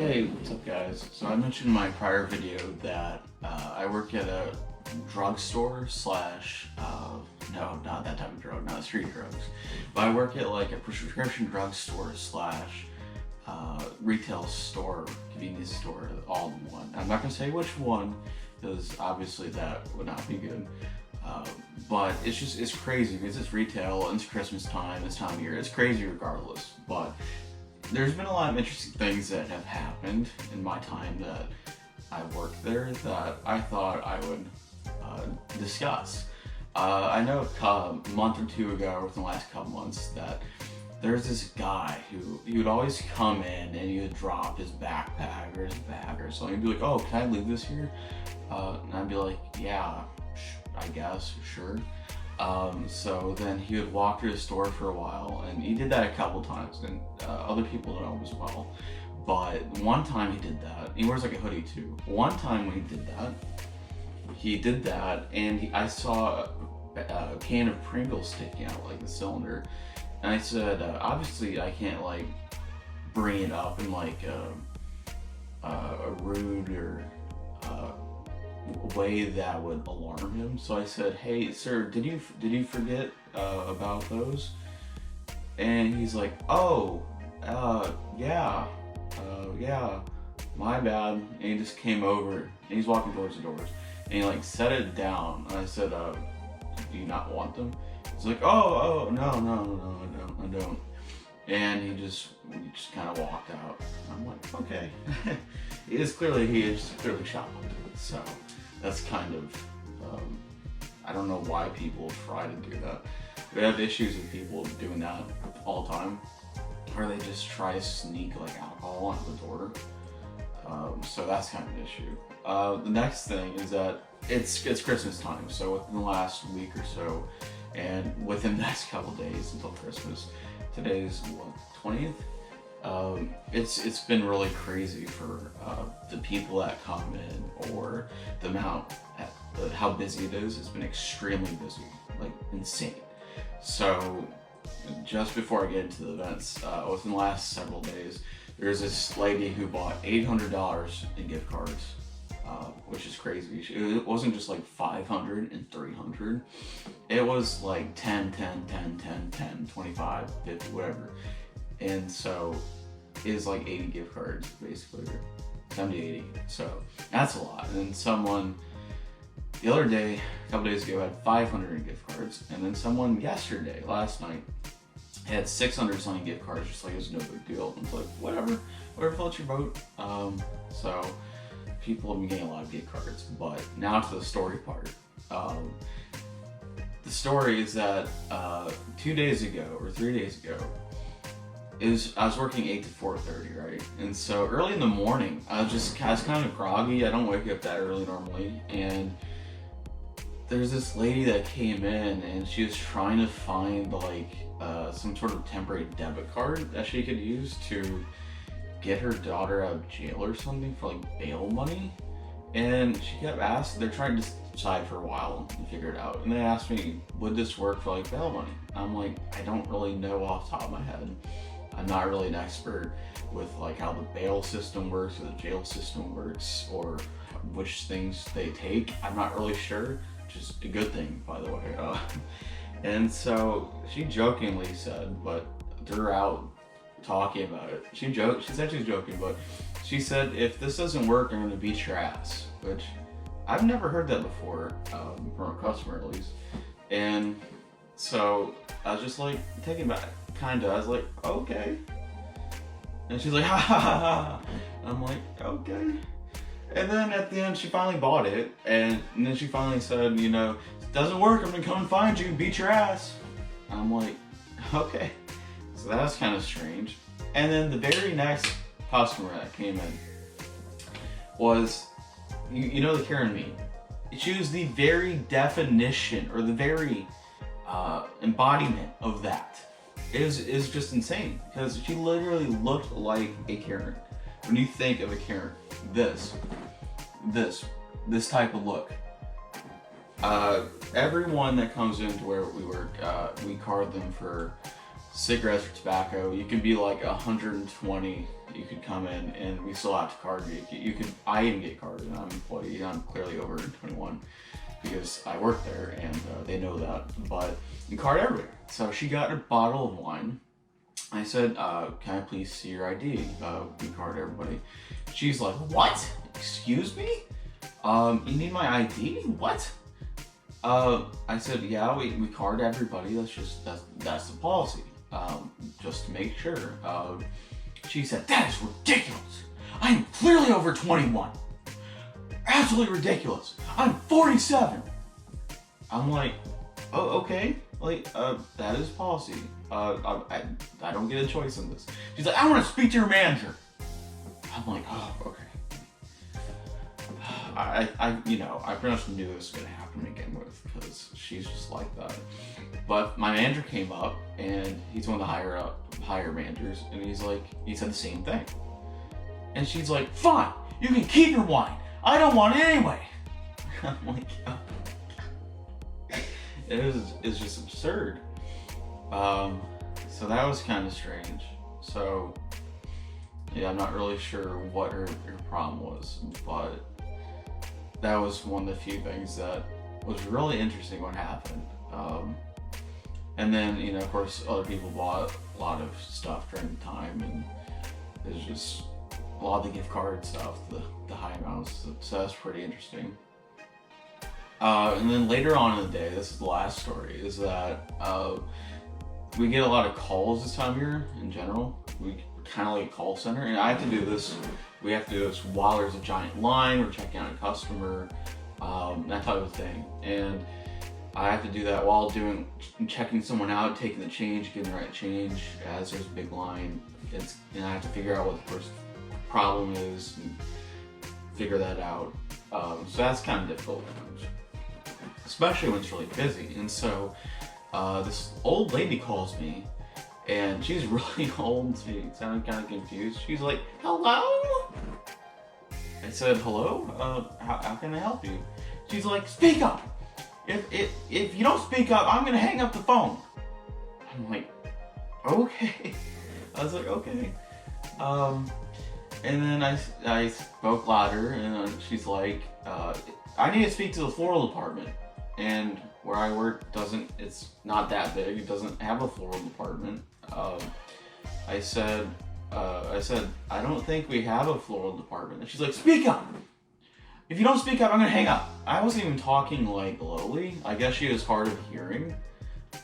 Hey, what's up guys? So I mentioned in my prior video that I work at a drugstore slash, no, not that type of drug, not street drugs, but I work at like a prescription drugstore slash retail store, convenience store, all in one. I'm not gonna say which one, because obviously that would not be good. But it's crazy because it's retail and it's Christmas time, this time of year. It's crazy regardless, but there's been a lot of interesting things that have happened in my time that I worked there that I thought I would discuss. I know a month or two ago, or within the last couple months, that there's this guy who he would always come in and he would drop his backpack or his bag or something. He'd be like, "Oh, can I leave this here?" And I'd be like, "Yeah, I guess, sure." So then he would walk through the store for a while, and he did that a couple times, and other people know as well. But one time he did that. He wears like a hoodie too. One time when he did that, and I saw a can of Pringles sticking out like the cylinder, and I said, obviously I can't like bring it up in like a rude or way that would alarm him. So I said, "Hey sir, did you forget about those?" And he's like, "Oh, yeah, my bad." And he just came over and he's walking towards the doors and he like set it down, and I said, "Do you not want them?" He's like, "Oh, no, I don't." And he just kind of walked out. I'm like, okay. He is clearly shocked. So that's kind of, I don't know why people try to do that. We have issues with people doing that all the time, or they just try to sneak like alcohol onto the door. So that's kind of an issue. The next thing is that it's Christmas time, so within the last week or so, and within the next couple days until Christmas, today's what, 20th? It's been really crazy for the people that come in, or the amount, how busy it is. It's been extremely busy, like insane. So just before I get into the events, within the last several days, there's this lady who bought $800 in gift cards, which is crazy. It wasn't just like 500 and 300. It was like 10, 10, 10, 10, 10, 25, 50, whatever. And so it's like 80 gift cards, basically, 70, 80. So that's a lot. And then someone the other day, a couple days ago, had 500 in gift cards. And then someone yesterday, last night, had 600 something gift cards, just like it was no big deal. And it's like, whatever floats your boat. So people have been getting a lot of gift cards. But now to the story part. The story is that 2 days ago, or 3 days ago, I was working 8 to 4:30, right? And so early in the morning, I was kind of groggy. I don't wake up that early normally. And there's this lady that came in, and she was trying to find like some sort of temporary debit card that she could use to get her daughter out of jail or something for like bail money. And she kept asking, they're trying to decide for a while and figure it out. And they asked me, would this work for like bail money? I'm like, I don't really know off the top of my head. I'm not really an expert with like how the bail system works or the jail system works, or which things they take. I'm not really sure, which is a good thing, by the way. And so she jokingly said, but throughout talking about it, she said she was joking, but she said, if this doesn't work, I'm gonna beat your ass, which I've never heard that before, from a customer at least. And so I was just like taken back. Kinda, I was like, okay. And she's like, ha ha ha ha. I'm like, okay. And then at the end, she finally bought it. And then she finally said, if it doesn't work, I'm gonna come and find you and beat your ass. I'm like, okay. So that was kind of strange. And then the very next customer that came in was, you know the Karen meme. She was the very definition, or the very embodiment of that. It was just insane, because she literally looked like a Karen. When you think of a Karen, this type of look. Everyone that comes into where we work, we card them for cigarettes or tobacco, you could be like 120. You could come in and we still have to card you. You could. I even get carded. I'm an employee. I'm clearly over 21 because I work there and they know that. But you card everybody. So she got a bottle of wine. I said, "Can I please see your ID?" We card everybody. She's like, "What? Excuse me? You need my ID? What?" I said, "Yeah, we card everybody. That's the policy. Just to make sure." She said, "That is ridiculous. I am clearly over 21. Absolutely ridiculous. I'm 47." I'm like, "Oh, okay. Like, that is policy. I don't get a choice in this." She's like, "I want to speak to your manager." I'm like, "Oh, okay." I pretty much knew this was gonna happen to begin with because she's just like that. But my manager came up and he's one of the higher managers, and he said the same thing. And she's like, "Fine, you can keep your wine. I don't want it anyway." I'm like, oh. It's just absurd. So that was kind of strange. So yeah, I'm not really sure what her problem was, but that was one of the few things that was really interesting what happened. And then, of course, other people bought a lot of stuff during the time, and there's just a lot of the gift card stuff, the high amounts, so that's pretty interesting. And then later on in the day, this is the last story, is that we get a lot of calls this time of year in general. We kind of like a call center, and I have to do this. We have to do this while there's a giant line. We're checking out a customer, that type of thing, and I have to do that while checking someone out, taking the change, getting the right change as there's a big line. And I have to figure out what the first problem is and figure that out. So that's kind of difficult, especially when it's really busy. And so this old lady calls me, and she's really old. She sounded kind of confused. She's like, "Hello?" I said, "Hello? How can I help you?" She's like, "Speak up. If you don't speak up, I'm gonna hang up the phone." I'm like, "Okay." I was like, "Okay." And then I spoke louder, and she's like, "I need to speak to the floral department." And where I work it's not that big. It doesn't have a floral department. I said, "I don't think we have a floral department." And she's like, "Speak up. If you don't speak up, I'm gonna hang up." I wasn't even talking like lowly. I guess she was hard of hearing,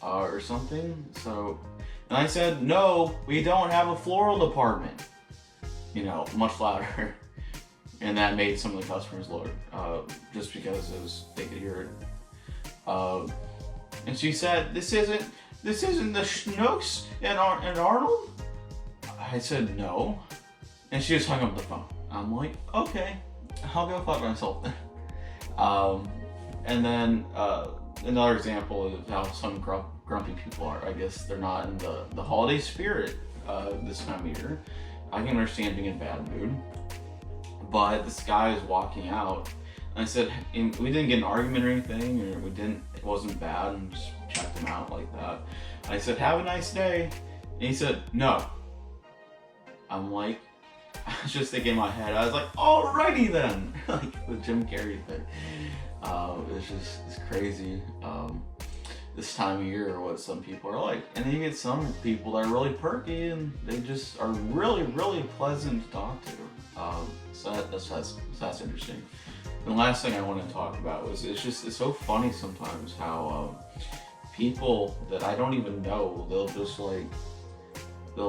or something. So, and I said, "No, we don't have a floral department." Much louder. And that made some of the customers look, just because they could hear it. And she said, This isn't the Schnucks and Arnold?" I said, "No." And she just hung up the phone. I'm like, "Okay, I'll go fuck myself then." And then another example of how some grumpy people are. I guess they're not in the holiday spirit this time of year. I can understand being in a bad mood. But this guy was walking out, and I said, and we didn't get an argument or anything, or it wasn't bad, and just checked him out like that. I said, "Have a nice day." And he said, "No." I'm like, I was just thinking in my head, I was like, "Alrighty then." Like the Jim Carrey thing. It's crazy. This time of year, or what some people are like. And then you get some people that are really perky, and they just are really, really pleasant to talk to. So that's interesting. And the last thing I want to talk about was it's so funny sometimes how people that I don't even know, they'll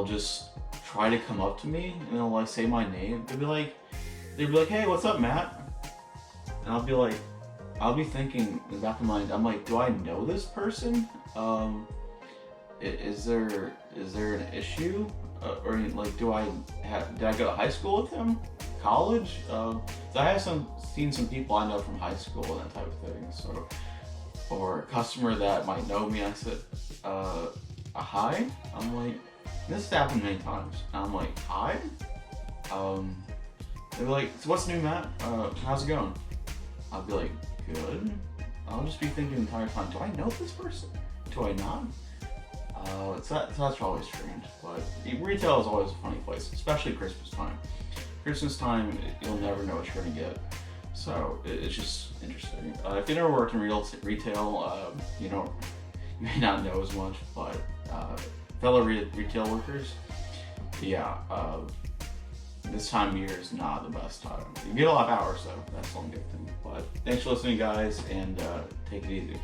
just try to come up to me, and they'll like say my name. They'll be like, "Hey, what's up, Matt?" And I'll be thinking in the back of my mind, I'm like, "Do I know this person? Is there an issue? Or like, did I go to high school with him? College?" So I have seen some people I know from high school and that type of thing. So, or a customer that might know me, I said, "Hi." I'm like, this has happened many times. And I'm like, "Hi." They're like, "So what's new, Matt? How's it going?" I'll be like, "Good." I'll just be thinking the entire time, do I know this person? Do I not? That's always strange, but retail is always a funny place, especially Christmas time. Christmas time, you'll never know what you're gonna get, so it's just interesting. If you never worked in retail, you may not know as much, but fellow retail workers, yeah, this time of year is not the best time. You get a lot of hours though, that's one good thing. But thanks for listening, guys, and take it easy.